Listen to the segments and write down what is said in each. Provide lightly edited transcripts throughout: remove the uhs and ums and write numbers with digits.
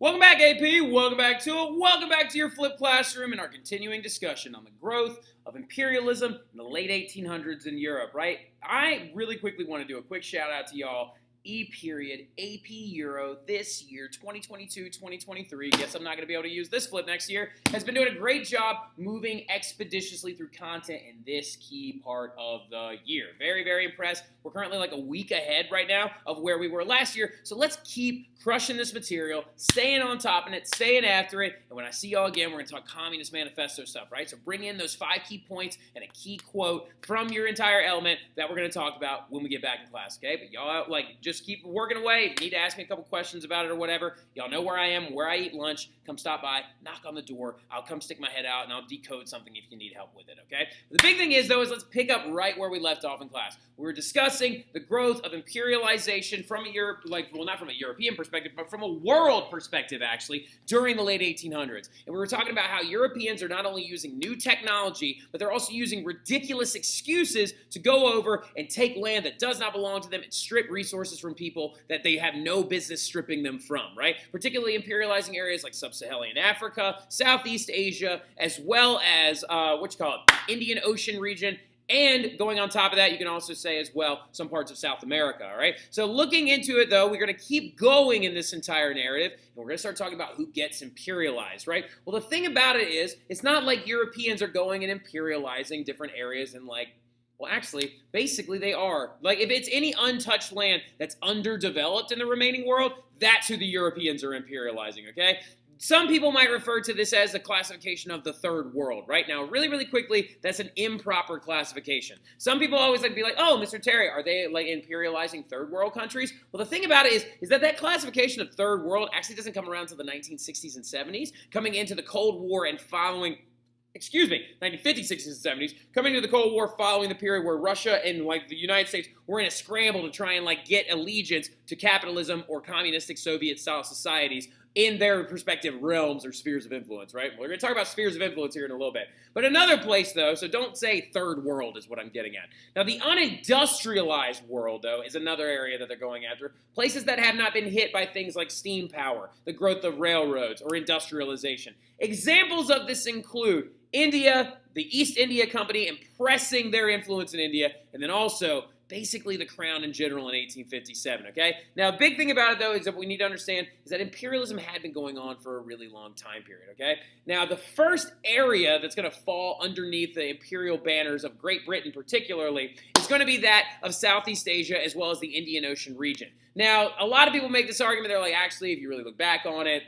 Welcome back, AP. Welcome back to it. Welcome back to your flipped classroom and our continuing discussion on the growth of imperialism in the late 1800s in Europe, right? I really quickly want to do a quick shout out to y'all. AP Euro this year, 2022-2023. Guess I'm not going to be able to use this flip next year. Has been doing a great job moving expeditiously through content in this key part of the year. Very, very impressed. We're currently like a week ahead right now of where we were last year. So let's keep crushing this material, staying on top of it, staying after it. And when I see y'all again, we're going to talk Communist Manifesto stuff, right? So bring in those 5 key points and a key quote from your entire element that we're going to talk about when we get back in class, okay? But y'all, just keep working away. If you need to ask me a couple questions about it or whatever, y'all know where I am, where I eat lunch. Come stop by, knock on the door. I'll come stick my head out, and I'll decode something if you need help with it, okay? The big thing is, though, is let's pick up right where we left off in class. We were discussing the growth of imperialization from not from a European perspective, but from a world perspective, actually, during the late 1800s. And we were talking about how Europeans are not only using new technology, but they're also using ridiculous excuses to go over and take land that does not belong to them and strip resources from people that they have no business stripping them from, right? Particularly imperializing areas like Sub-Saharan Africa, Southeast Asia, as well as, Indian Ocean region. And going on top of that, you can also say as well some parts of South America, all right? So looking into it, though, we're going to keep going in this entire narrative, and we're going to start talking about who gets imperialized, right? Well, the thing about it is, it's not like Europeans are going and imperializing different areas and basically they are. Like, if it's any untouched land that's underdeveloped in the remaining world, that's who the Europeans are imperializing, okay? Some people might refer to this as the classification of the third world, right? Now, really, really quickly, that's an improper classification. Some people always like to be like, oh, Mr. Terry, are they like imperializing third world countries? Well, the thing about it is that classification of third world actually doesn't come around until the 1960s and 70s, coming into the Cold War and following 1950s, 60s, and 70s, coming to the Cold War following the period where Russia and the United States were in a scramble to try and get allegiance to capitalism or communistic Soviet-style societies in their respective realms or spheres of influence, right? We're going to talk about spheres of influence here in a little bit. But another place, though, so don't say third world is what I'm getting at. Now, the unindustrialized world, though, is another area that they're going after. Places that have not been hit by things like steam power, the growth of railroads, or industrialization. Examples of this include India, the East India Company impressing their influence in India, and then also basically the crown in general in 1857, okay? Now, a big thing about it, though, is that what we need to understand is that imperialism had been going on for a really long time period, okay? Now, the first area that's going to fall underneath the imperial banners of Great Britain particularly is going to be that of Southeast Asia as well as the Indian Ocean region. Now, a lot of people make this argument. They're like, actually, if you really look back on it,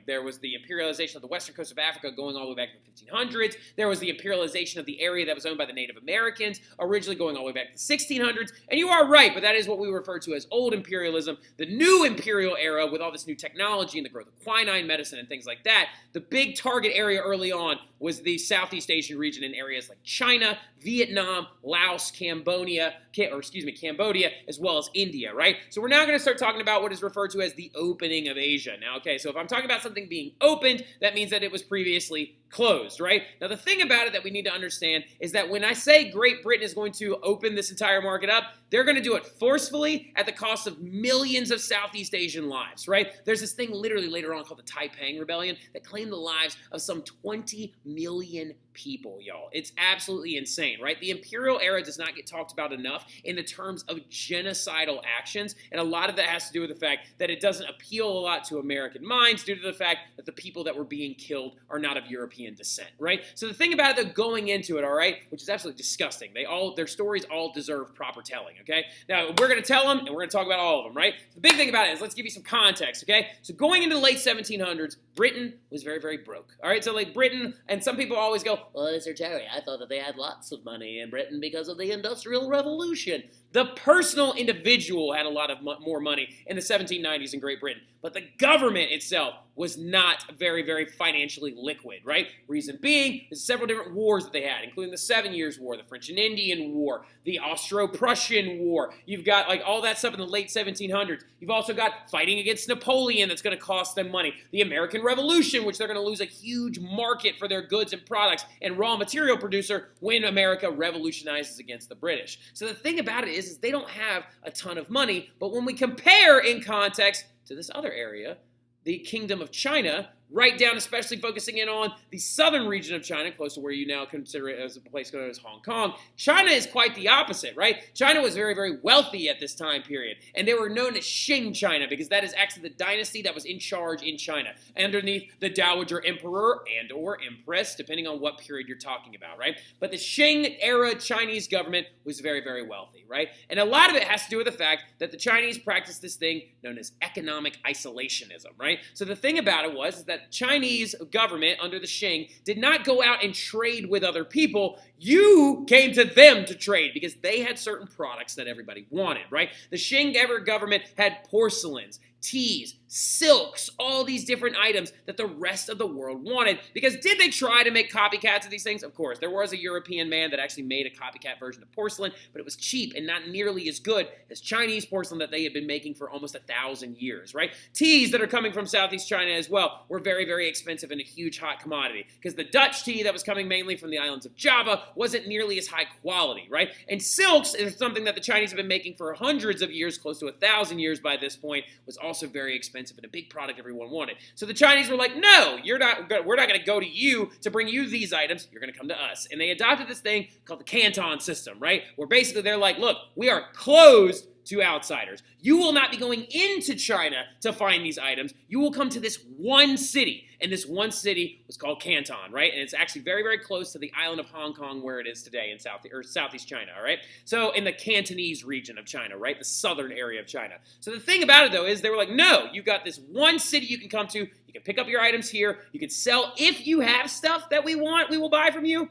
there was the imperialization of the western coast of Africa going all the way back to the 1500s. There was the imperialization of the area that was owned by the Native Americans, originally going all the way back to the 1600s. And you are right, but that is what we refer to as old imperialism. The new imperial era, with all this new technology and the growth of quinine medicine and things like that, the big target area early on was the Southeast Asian region in areas like China, Vietnam, Laos, Cambodia, as well as India, right? So we're now going to start talking about what is referred to as the opening of Asia. Now, okay, so if I'm talking about something being opened, that means that it was previously closed, right? Now, the thing about it that we need to understand is that when I say Great Britain is going to open this entire market up, they're going to do it forcefully at the cost of millions of Southeast Asian lives, right? There's this thing literally later on called the Taiping Rebellion that claimed the lives of some 20 million people, y'all. It's absolutely insane, right? The imperial era does not get talked about enough in the terms of genocidal actions, and a lot of that has to do with the fact that it doesn't appeal a lot to American minds due to the fact that the people that were being killed are not of European descent, right? So the thing about it, though, going into it, all right, which is absolutely disgusting. Their stories all deserve proper telling, okay? Now, we're going to tell them, and we're going to talk about all of them, right? The big thing about it is, let's give you some context, okay? So going into the late 1700s, Britain was very, very broke, all right? So Britain, and some people always go, well, Mr. Terry, I thought that they had lots of money in Britain because of the Industrial Revolution. The personal individual had a lot of more money in the 1790s in Great Britain, but the government itself was not very, very financially liquid, right? Reason being, there's several different wars that they had, including the 7 Years' War, the French and Indian War, the Austro-Prussian War. You've got all that stuff in the late 1700s. You've also got fighting against Napoleon that's going to cost them money. The American Revolution, which they're going to lose a huge market for their goods and products and raw material producer when America revolutionizes against the British. So the thing about it is they don't have a ton of money, but when we compare in context to this other area, the Kingdom of China, right down, especially focusing in on the southern region of China, close to where you now consider it as a place known as Hong Kong. China is quite the opposite, right? China was very, very wealthy at this time period, and they were known as Qing China because that is actually the dynasty that was in charge in China, underneath the Dowager Emperor and or Empress, depending on what period you're talking about, right? But the Qing era Chinese government was very, very wealthy, right? And a lot of it has to do with the fact that the Chinese practiced this thing known as economic isolationism, right? So the thing about it was that Chinese government under the Qing did not go out and trade with other people. You came to them to trade because they had certain products that everybody wanted, right? The Qing government had porcelains, teas, silks, all these different items that the rest of the world wanted. Because did they try to make copycats of these things? Of course. There was a European man that actually made a copycat version of porcelain, but it was cheap and not nearly as good as Chinese porcelain that they had been making for almost 1,000 years, right? Teas that are coming from Southeast China as well were very, very expensive and a huge hot commodity because the Dutch tea that was coming mainly from the islands of Java wasn't nearly as high quality, right? And silks is something that the Chinese have been making for hundreds of years, close to 1,000 years by this point, was also very expensive and a big product everyone wanted. So the Chinese were like, no, we're not going to go to you to bring you these items. You're going to come to us. And they adopted this thing called the Canton system, right? Where basically they're like, look, we are closed to outsiders. You will not be going into China to find these items. You will come to this one city. And this one city was called Canton, right? And it's actually very, very close to the island of Hong Kong where it is today in Southeast China, all right? So in the Cantonese region of China, right? The southern area of China. So the thing about it, though, is they were like, no, you got this one city you can come to. You can pick up your items here. You can sell. If you have stuff that we want, we will buy from you.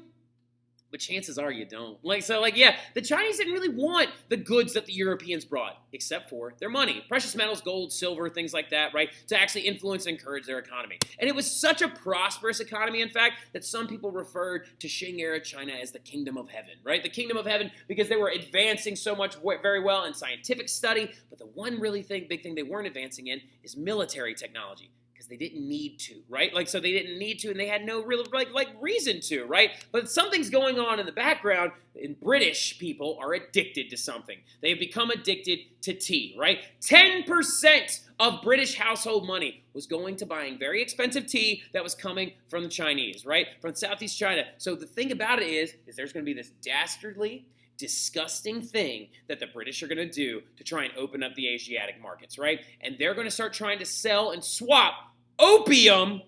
But chances are you don't. Yeah, the Chinese didn't really want the goods that the Europeans brought, except for their money. Precious metals, gold, silver, things like that, right? To actually influence and encourage their economy. And it was such a prosperous economy, in fact, that some people referred to Qing-era China as the Kingdom of Heaven, right? The Kingdom of Heaven because they were advancing so much very well in scientific study. But the one really big thing they weren't advancing in is military technology. They didn't need to, right? So they didn't need to, and they had no real reason to, right? But something's going on in the background, and British people are addicted to something. They have become addicted to tea, right? 10% of British household money was going to buying very expensive tea that was coming from the Chinese, right? From Southeast China. So the thing about it is there's going to be this dastardly, disgusting thing that the British are going to do to try and open up the Asiatic markets, right? And they're going to start trying to sell and swap opium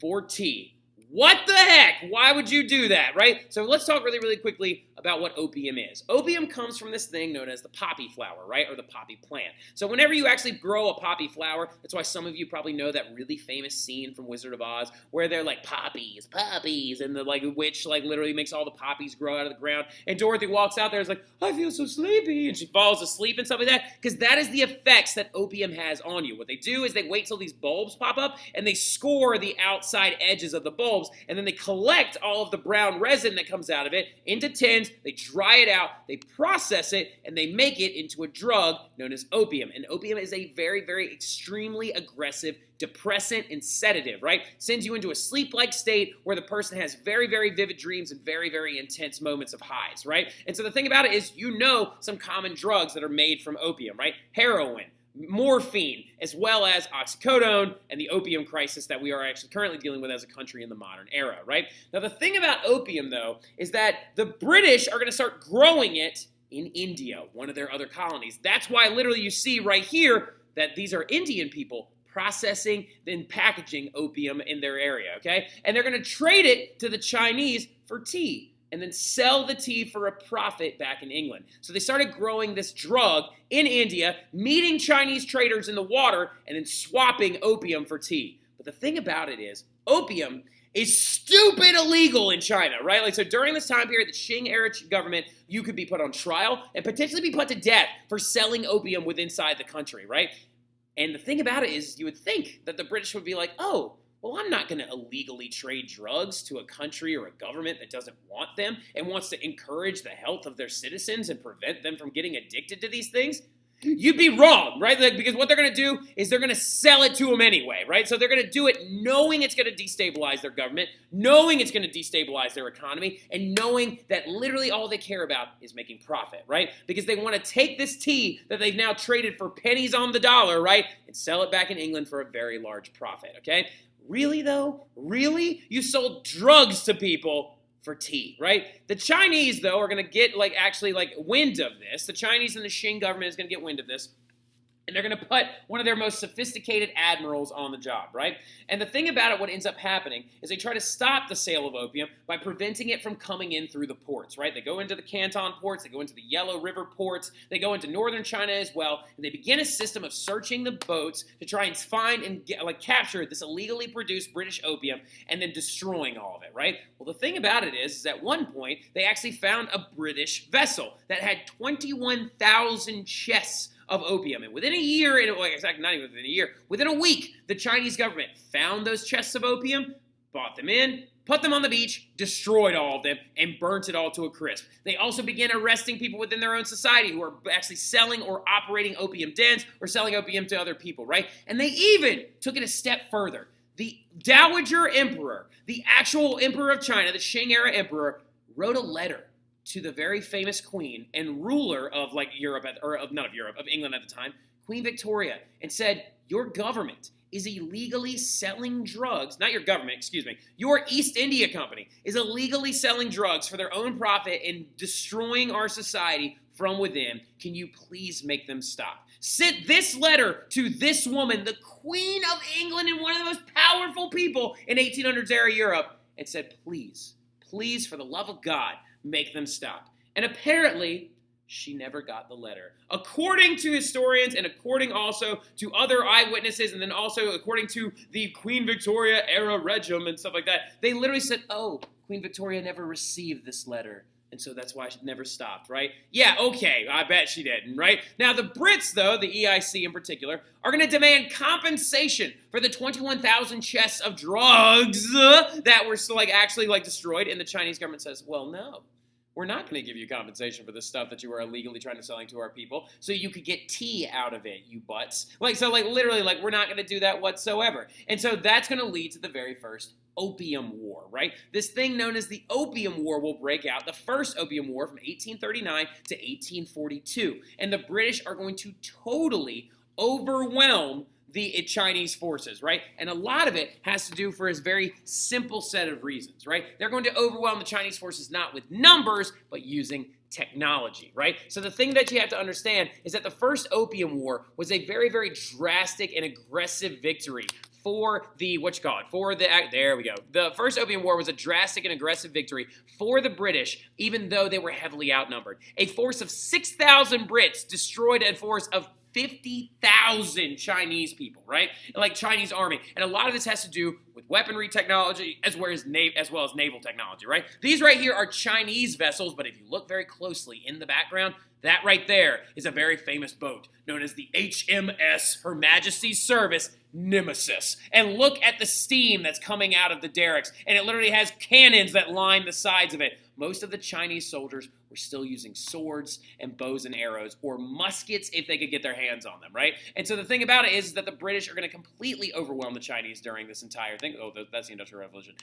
for tea. What the heck? Why would you do that, right? So let's talk really, really quickly about what opium is. Opium comes from this thing known as the poppy flower, right? Or the poppy plant. So whenever you actually grow a poppy flower, that's why some of you probably know that really famous scene from Wizard of Oz where they're like, poppies, poppies, and the witch literally makes all the poppies grow out of the ground. And Dorothy walks out there and is like, I feel so sleepy. And she falls asleep and stuff like that because that is the effects that opium has on you. What they do is they wait till these bulbs pop up and they score the outside edges of the bulbs and then they collect all of the brown resin that comes out of it into tins. They dry it out, they process it, and they make it into a drug known as opium. And opium is a very, very extremely aggressive depressant and sedative, right? Sends you into a sleep-like state where the person has very, very vivid dreams and very, very intense moments of highs, right? And so the thing about it is some common drugs that are made from opium, right? Heroin, morphine, as well as oxycodone and the opium crisis that we are actually currently dealing with as a country in the modern era, right? Now, the thing about opium, though, is that the British are going to start growing it in India, one of their other colonies. That's why literally you see right here that these are Indian people processing and packaging opium in their area, okay? And they're going to trade it to the Chinese for tea and then sell the tea for a profit back in England. So they started growing this drug in India, meeting Chinese traders in the water, and then swapping opium for tea. But the thing about it is, opium is stupid illegal in China, right? So during this time period, the Qing-era government, you could be put on trial and potentially be put to death for selling opium inside the country, right? And the thing about it is, you would think that the British would be like, oh, well, I'm not going to illegally trade drugs to a country or a government that doesn't want them and wants to encourage the health of their citizens and prevent them from getting addicted to these things. You'd be wrong, right? Like, because what they're going to do is they're going to sell it to them anyway, right? So they're going to do it knowing it's going to destabilize their government, knowing it's going to destabilize their economy, and knowing that literally all they care about is making profit, right? Because they want to take this tea that they've now traded for pennies on the dollar, right, and sell it back in England for a very large profit, okay? Really, though? Really? You sold drugs to people for tea, right? The Chinese, though, are going to get, wind of this. The Chinese and the Qing government is going to get wind of this. And they're going to put one of their most sophisticated admirals on the job, right? And the thing about it, what ends up happening, is they try to stop the sale of opium by preventing it from coming in through the ports, right? They go into the Canton ports, they go into the Yellow River ports, they go into northern China as well, and they begin a system of searching the boats to try and find and capture this illegally produced British opium and then destroying all of it, right? Well, the thing about it is at one point, they actually found a British vessel that had 21,000 chests of opium. And within a year, not even within a year, within a week, the Chinese government found those chests of opium, bought them in, put them on the beach, destroyed all of them, and burnt it all to a crisp. They also began arresting people within their own society who are actually selling or operating opium dens or selling opium to other people, right? And they even took it a step further. The Dowager Emperor, the actual Emperor of China, the Qing era Emperor, wrote a letter to the very famous queen and ruler of of England at the time, Queen Victoria, and said, your government is illegally selling drugs, not your government, excuse me, your East India Company is illegally selling drugs for their own profit and destroying our society from within. Can you please make them stop? Sent this letter to this woman, the Queen of England and one of the most powerful people in 1800s era Europe, and said, please, please, for the love of God, make them stop. And apparently, she never got the letter. According to historians and according also to other eyewitnesses and then also according to the Queen Victoria era regime and stuff like that, they literally said, oh, Queen Victoria never received this letter. And so that's why she never stopped, right? Yeah, okay, I bet she didn't, right? Now, the Brits, though, the EIC in particular, are going to demand compensation for the 21,000 chests of drugs that were actually destroyed. And the Chinese government says, well, no. We're not going to give you compensation for the stuff that you were illegally trying to selling to our people so you could get tea out of it, you butts. Literally, we're not going to do that whatsoever. And so that's going to lead to the very first Opium War, right? This thing known as the Opium War will break out, the first Opium War from 1839 to 1842. And the British are going to totally overwhelm the Chinese forces, right? And a lot of it has to do for a very simple set of reasons, right? They're going to overwhelm the Chinese forces not with numbers, but using technology, right? So the thing that you have to understand is that the first Opium War was a very, very drastic and aggressive victory for the, there we go. The first Opium War was a drastic and aggressive victory for the British, even though they were heavily outnumbered. A force of 6,000 Brits destroyed a force of 50,000 Chinese people, right? Chinese army. And a lot of this has to do with weaponry technology as well as naval technology, right? These right here are Chinese vessels, but if you look very closely in the background, that right there is a very famous boat known as the HMS Her Majesty's Service Nemesis. And look at the steam that's coming out of the derricks. And it literally has cannons that line the sides of it. Most of the Chinese soldiers were still using swords and bows and arrows or muskets if they could get their hands on them, right? And so the thing about it is that the British are going to completely overwhelm the Chinese during this entire thing. Oh, that's the Industrial Revolution.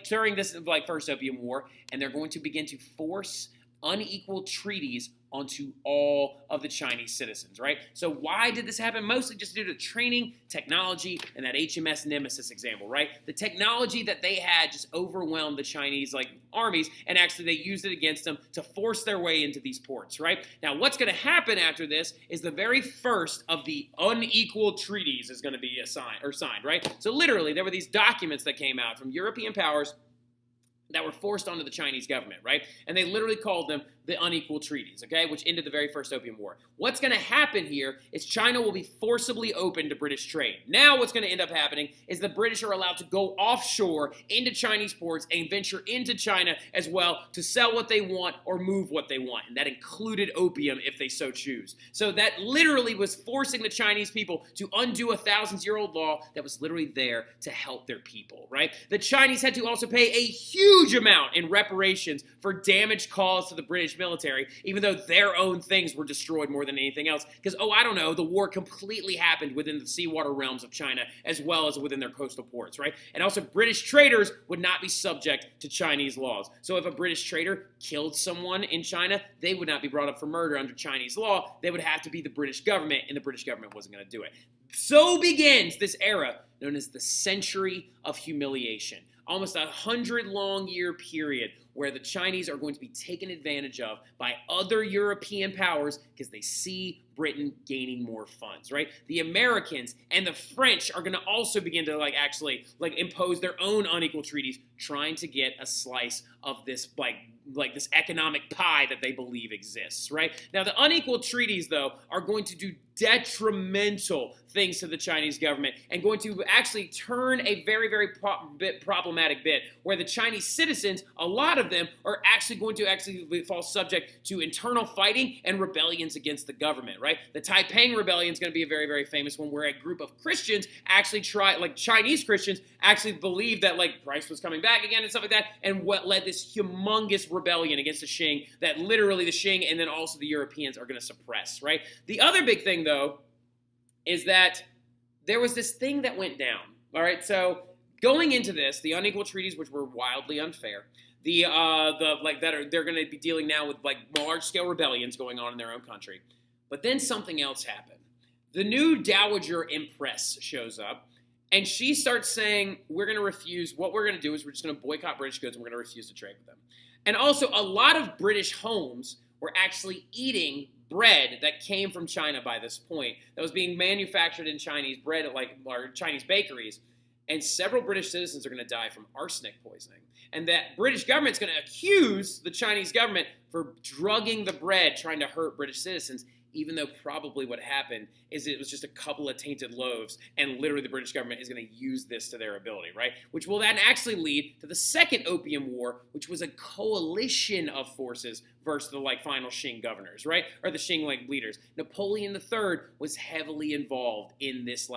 During this first Opium War, and they're going to begin to force unequal treaties onto all of the Chinese citizens, right? So why did this happen? Mostly just due to training, technology, and that HMS Nemesis example, right? The technology that they had just overwhelmed the Chinese armies, and actually they used it against them to force their way into these ports, right? Now, what's going to happen after this is the very first of the unequal treaties is going to be signed, right? So literally, there were these documents that came out from European powers that were forced onto the Chinese government, right? And they literally called them the unequal treaties, okay, which ended the very first Opium War. What's going to happen here is China will be forcibly open to British trade. Now what's going to end up happening is the British are allowed to go offshore into Chinese ports and venture into China as well to sell what they want or move what they want. And that included opium if they so choose. So that literally was forcing the Chinese people to undo a thousands-year-old law that was literally there to help their people, right? The Chinese had to also pay a huge amount in reparations for damage caused to the British French military, even though their own things were destroyed more than anything else. Because, I don't know, the war completely happened within the seawater realms of China as well as within their coastal ports, right? And also, British traders would not be subject to Chinese laws. So if a British trader killed someone in China, they would not be brought up for murder under Chinese law. They would have to be the British government, and the British government wasn't going to do it. So begins this era known as the Century of Humiliation. Almost 100-long-year period where the Chinese are going to be taken advantage of by other European powers because they see Britain gaining more funds, right? The Americans and the French are going to also begin to actually impose their own unequal treaties, trying to get a slice of this this economic pie that they believe exists, right? Now, the unequal treaties, though, are going to do detrimental things to the Chinese government and going to actually turn a very, very problematic bit where the Chinese citizens, a lot of them, are actually going to fall subject to internal fighting and rebellions against the government, right? The Taiping Rebellion is going to be a very, very famous one where a group of Christians actually Chinese Christians actually believed that Christ was coming back again and stuff like that, and what led this humongous rebellion against the Qing that literally the Qing and then also the Europeans are going to suppress, right? The other big thing, though, is that there was this thing that went down, all right? So going into this, the unequal treaties, which were wildly unfair, they're going to be dealing now with large-scale rebellions going on in their own country. But then something else happened. The new Dowager Empress shows up, and she starts saying, we're going to refuse, what we're going to do is we're just going to boycott British goods and we're going to refuse to trade with them. And also, a lot of British homes were actually eating bread that came from China by this point that was being manufactured in Chinese bread at Chinese bakeries. And several British citizens are going to die from arsenic poisoning. And that British government's going to accuse the Chinese government for drugging the bread, trying to hurt British citizens, even though probably what happened is it was just a couple of tainted loaves, and literally the British government is going to use this to their ability, right? Which will then actually lead to the Second Opium War, which was a coalition of forces versus the final Qing governors, right? Or the Qing leaders. Napoleon III was heavily involved in this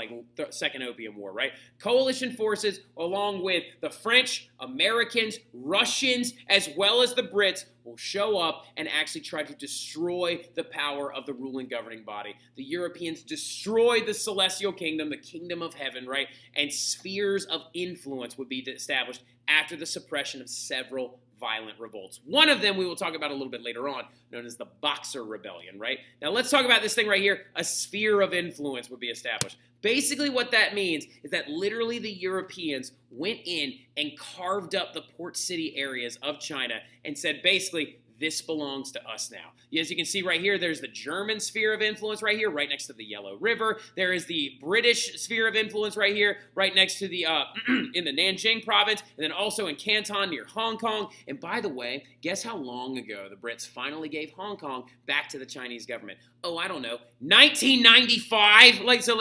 Second Opium War, right? Coalition forces along with the French, Americans, Russians, as well as the Brits will show up and actually try to destroy the power of the ruling governing body. The Europeans destroyed the Celestial Kingdom, the Kingdom of Heaven, right? And spheres of influence would be established after the suppression of several violent revolts. One of them we will talk about a little bit later on, known as the Boxer Rebellion, right? Now let's talk about this thing right here. A sphere of influence would be established. Basically what that means is that literally the Europeans went in and carved up the port city areas of China and said basically, this belongs to us now. As you can see right here, there's the German sphere of influence right here, right next to the Yellow River. There is the British sphere of influence right here, right next to the, in the Nanjing province, and then also in Canton near Hong Kong. And by the way, guess how long ago the Brits finally gave Hong Kong back to the Chinese government? Oh, I don't know, 1995?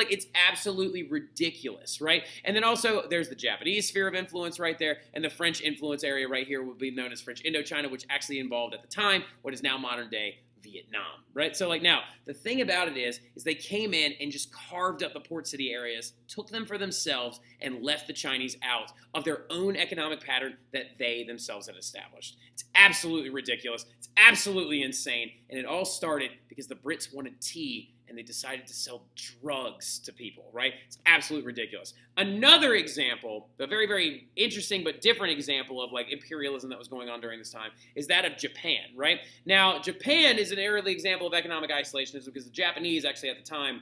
It's absolutely ridiculous, right? And then also, there's the Japanese sphere of influence right there, and the French influence area right here will be known as French Indochina, which actually involved at the time what is now modern-day Vietnam, right? So now, the thing about it is they came in and just carved up the port city areas, took them for themselves, and left the Chinese out of their own economic pattern that they themselves had established. It's absolutely ridiculous. It's absolutely insane. And it all started because the Brits wanted tea and they decided to sell drugs to people, right? It's absolutely ridiculous. Another example, a very, very interesting but different example of imperialism that was going on during this time is that of Japan, right? Now, Japan is an early example of economic isolationism because the Japanese actually at the time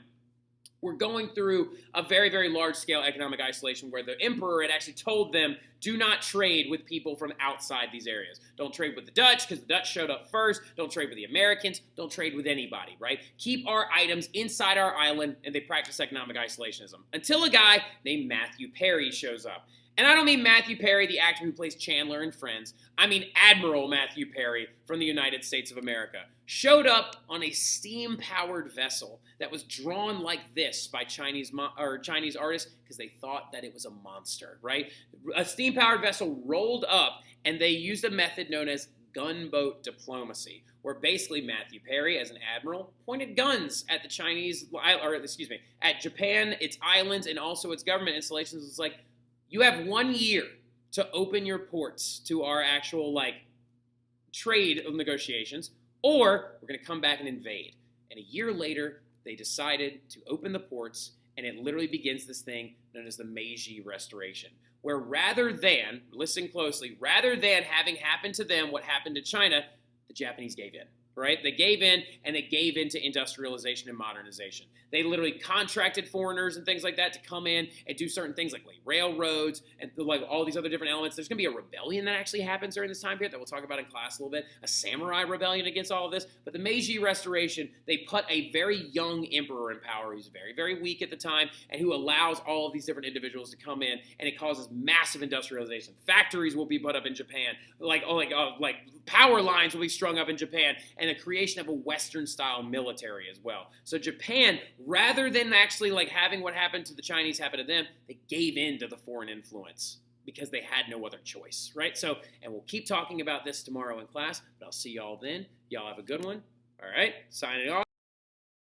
were going through a very, very large-scale economic isolation where the emperor had actually told them, do not trade with people from outside these areas. Don't trade with the Dutch because the Dutch showed up first. Don't trade with the Americans. Don't trade with anybody, right? Keep our items inside our island, and they practice economic isolationism. Until a guy named Matthew Perry shows up. And I don't mean Matthew Perry, the actor who plays Chandler in Friends. I mean Admiral Matthew Perry from the United States of America. Showed up on a steam-powered vessel that was drawn like this by Chinese artists because they thought that it was a monster, right? A steam-powered vessel rolled up, and they used a method known as gunboat diplomacy, where basically Matthew Perry, as an admiral, pointed guns at at Japan, its islands, and also its government installations. It's like, you have 1 year to open your ports to our actual, trade negotiations, or we're going to come back and invade. And a year later, they decided to open the ports, and it literally begins this thing known as the Meiji Restoration, where rather than, listen closely, rather than having happened to them what happened to China, the Japanese gave in. Right? They gave in, and they gave into industrialization and modernization. They literally contracted foreigners and things like that to come in and do certain things like lay railroads and like all these other different elements. There's going to be a rebellion that actually happens during this time period that we'll talk about in class a little bit, a samurai rebellion against all of this. But the Meiji Restoration, they put a very young emperor in power who's very, very weak at the time and who allows all of these different individuals to come in, and it causes massive industrialization. Factories will be put up in Japan, like power lines will be strung up in Japan, and the creation of a Western-style military as well. So Japan, rather than actually like having what happened to the Chinese happen to them, they gave in to the foreign influence because they had no other choice, right? So, and we'll keep talking about this tomorrow in class, but I'll see y'all then. Y'all have a good one. All right, signing off.